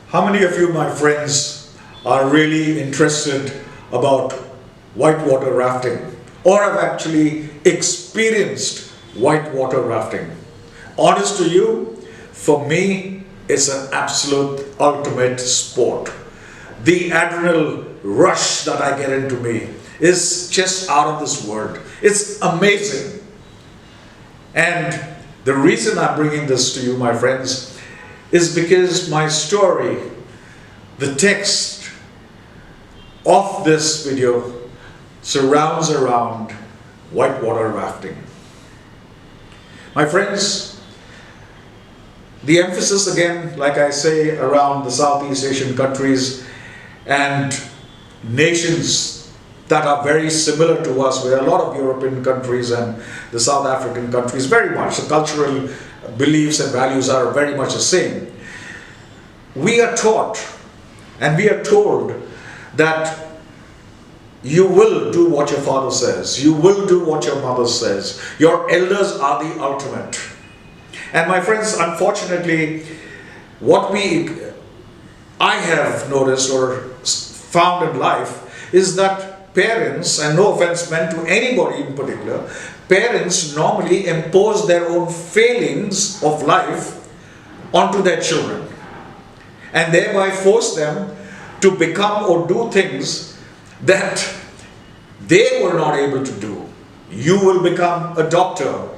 How many of you, my friends, are really interested about whitewater rafting or have actually experienced whitewater rafting? Honest to you, for me, it's an absolute ultimate sport. The adrenal rush that I get into me is just out of this world. It's amazing. And the reason I'm bringing this to you, my friends, is because my story, the text of this video, surrounds around whitewater rafting. My friends, the emphasis again, like I say, around the Southeast Asian countries and nations that are very similar to us, with a lot of European countries and the South African countries, very much. The cultural beliefs and values are very much the same. We are taught and we are told that you will do what your father says, you will do what your mother says, your elders are the ultimate. And my friends, unfortunately, what I have noticed or found in life is that parents, and no offense meant to anybody in particular, parents normally impose their own failings of life onto their children and thereby force them to become or do things that they were not able to do. You will become a doctor,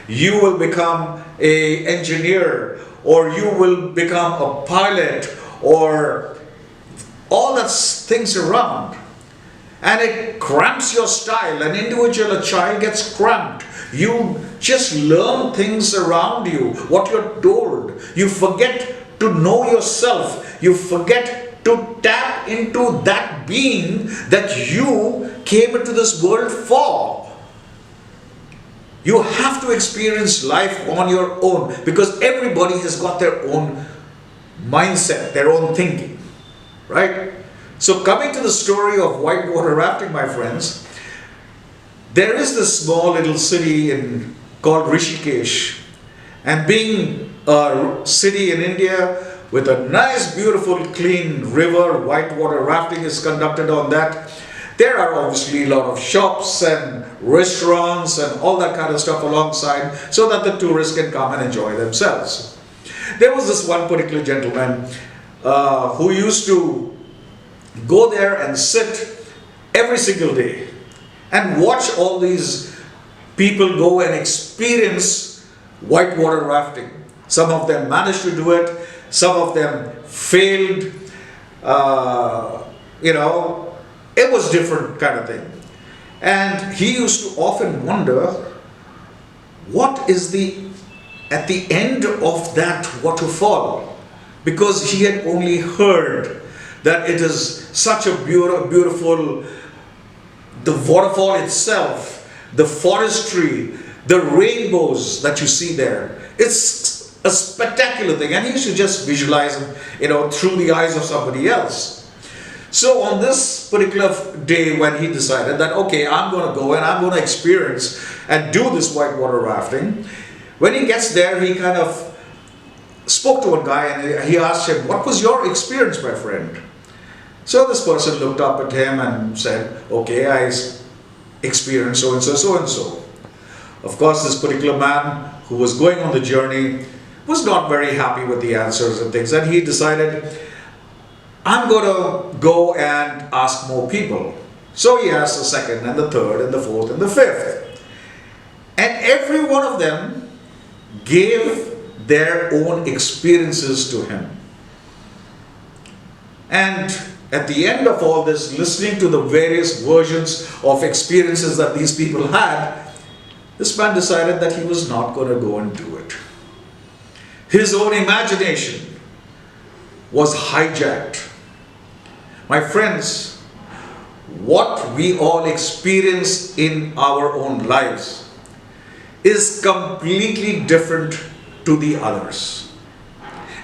you will become an engineer, or you will become a pilot, or all that things around. And it cramps your style. An individual, a child gets cramped. You just learn things around you, what you're told. You forget to know yourself. You forget to tap into that being that you came into this world for. You have to experience life on your own, because everybody has got their own mindset, their own thinking, right? So coming to the story of whitewater rafting, my friends, there is this small little city called Rishikesh, and being a city in India with a nice, beautiful, clean river, whitewater rafting is conducted on that. There are obviously a lot of shops and restaurants and all that kind of stuff alongside, so that the tourists can come and enjoy themselves. There was this one particular gentleman who used to go there and sit every single day and watch all these people go and experience whitewater rafting. Some of them managed to do it, some of them failed, it was different kind of thing. And he used to often wonder, what is at the end of that waterfall? Because he had only heard that it is such a beautiful, the waterfall itself, the forestry, the rainbows that you see there. It's a spectacular thing, and he used to just visualize it, through the eyes of somebody else. So on this particular day, when he decided that, okay, I'm going to go and I'm going to experience and do this whitewater rafting, when he gets there, he kind of spoke to a guy and he asked him, what was your experience, my friend? So this person looked up at him and said, okay, I experienced so and so, so and so. Of course, this particular man who was going on the journey was not very happy with the answers and things, and he decided, I'm going to go and ask more people. So he asked the second and the third and the fourth and the fifth. And every one of them gave their own experiences to him. And at the end of all this, listening to the various versions of experiences that these people had, this man decided that he was not going to go and do it. His own imagination was hijacked. My friends, what we all experience in our own lives is completely different to the others.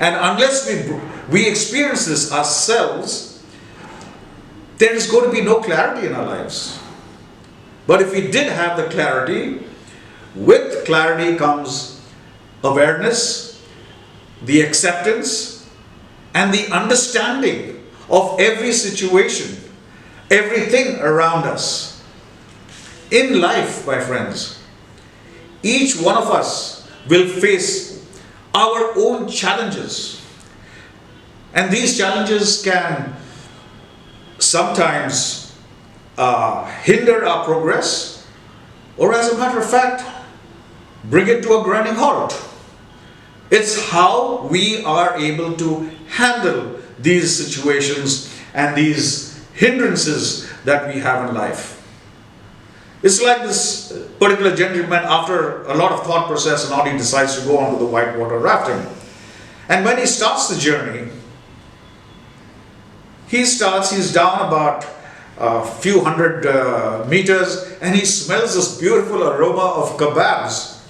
And unless we experience this ourselves, there is going to be no clarity in our lives. But if we did have the clarity, with clarity comes awareness, the acceptance, and the understanding of every situation, everything around us. In life, my friends, each one of us will face our own challenges. And these challenges can sometimes hinder our progress, or as a matter of fact, bring it to a grinding halt. It's how we are able to handle these situations and these hindrances that we have in life. It's like this particular gentleman, after a lot of thought process and all, he decides to go on to the whitewater rafting. And when he starts the journey, he's down about a few hundred meters, and he smells this beautiful aroma of kebabs.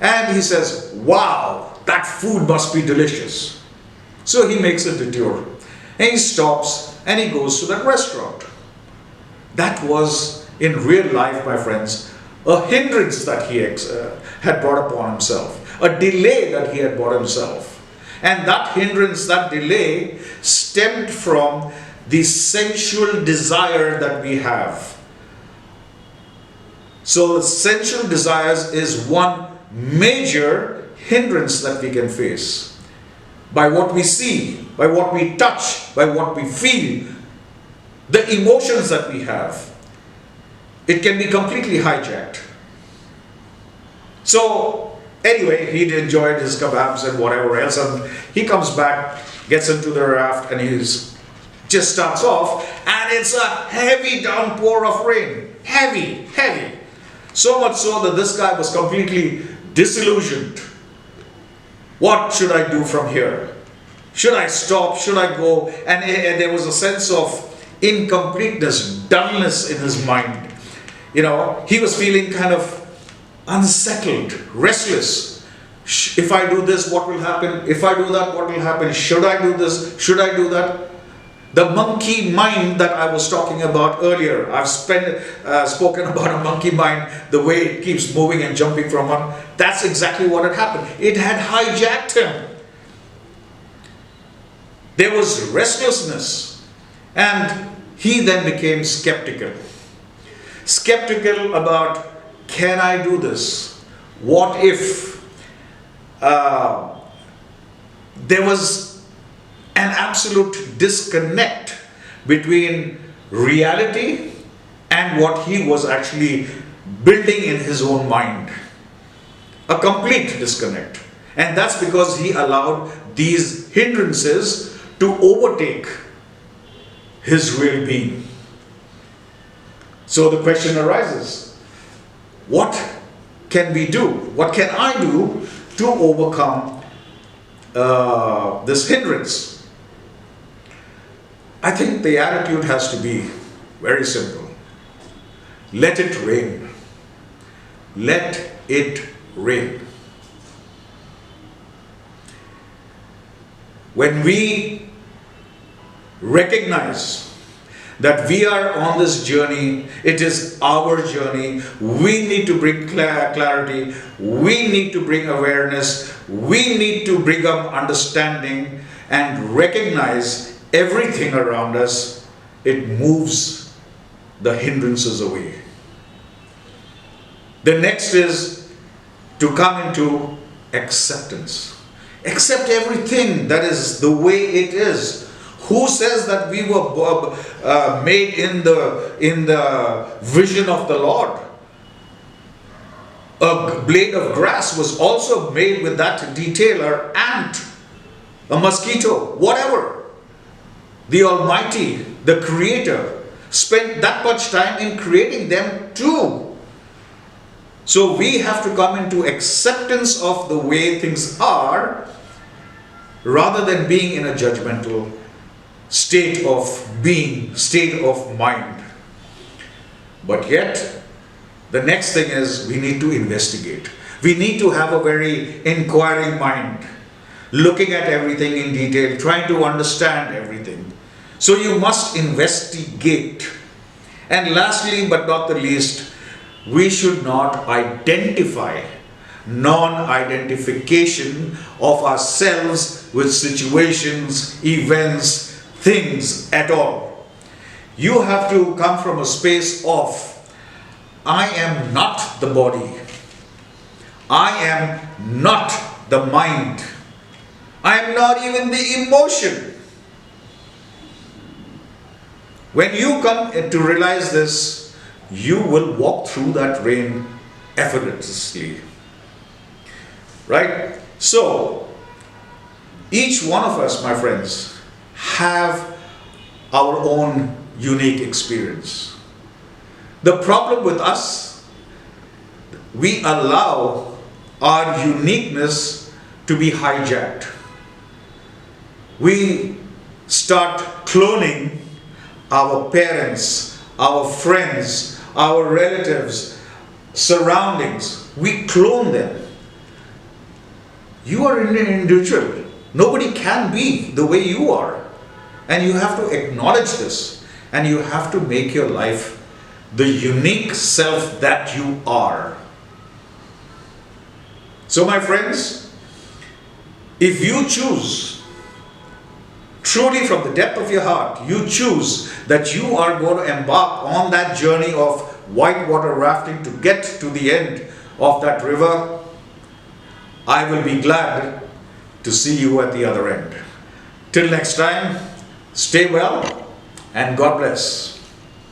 And he says, wow, that food must be delicious. So he makes a detour, and he stops and he goes to that restaurant. That was, in real life, my friends, a hindrance that he had brought upon himself, a delay that he had brought himself. And that hindrance, that delay, stemmed from the sensual desire that we have. So sensual desires is one major hindrance that we can face. By what we see, by what we touch, by what we feel, the emotions that we have, it can be completely hijacked. So anyway, he'd enjoyed his kebabs and whatever else, and he comes back, gets into the raft, and just starts off, and it's a heavy downpour of rain. Heavy. So much so that this guy was completely disillusioned. What should I do from here? Should I stop? Should I go? And there was a sense of incompleteness, dullness in his mind. You know, he was feeling kind of unsettled, restless. If I do this, what will happen? If I do that, what will happen? Should I do this? Should I do that? The monkey mind that I was talking about earlier. I've spoken about a monkey mind, the way it keeps moving and jumping from one. That's exactly what had happened. It had hijacked him. There was restlessness, and he then became skeptical. Skeptical about, can I do this? What if? There was an absolute disconnect between reality and what he was actually building in his own mind. A complete disconnect. And that's because he allowed these hindrances to overtake his real being. So the question arises, what can we do? What can I do to overcome this hindrance? I think the attitude has to be very simple. Let it rain. Let it rain. When we recognize that we are on this journey, it is our journey, we need to bring clarity, we need to bring awareness, we need to bring up understanding and recognize everything around us, it moves the hindrances away. The next is to come into acceptance. Accept everything that is the way it is. Who says that we were made in the vision of the Lord? A blade of grass was also made with that detail, or ant, a mosquito, whatever. The Almighty, the Creator, spent that much time in creating them too. So we have to come into acceptance of the way things are, rather than being in a judgmental state of being, state of mind. But yet, the next thing is we need to investigate. We need to have a very inquiring mind, looking at everything in detail, trying to understand everything. So you must investigate. And lastly, but not the least, we should not identify. Non-identification of ourselves with situations, events, things at all. You have to come from a space of, I am not the body. I am not the mind. I am not even the emotion. When you come to realize this, you will walk through that rain effortlessly. Right? So, each one of us, my friends, have our own unique experience. The problem with us, we allow our uniqueness to be hijacked. We start cloning our parents, our friends, our relatives, surroundings. We clone them. You are an individual. Nobody can be the way you are. And you have to acknowledge this. And you have to make your life the unique self that you are. So my friends, if you choose, truly from the depth of your heart, you choose that you are going to embark on that journey of whitewater rafting to get to the end of that river, I will be glad to see you at the other end. Till next time, stay well and God bless.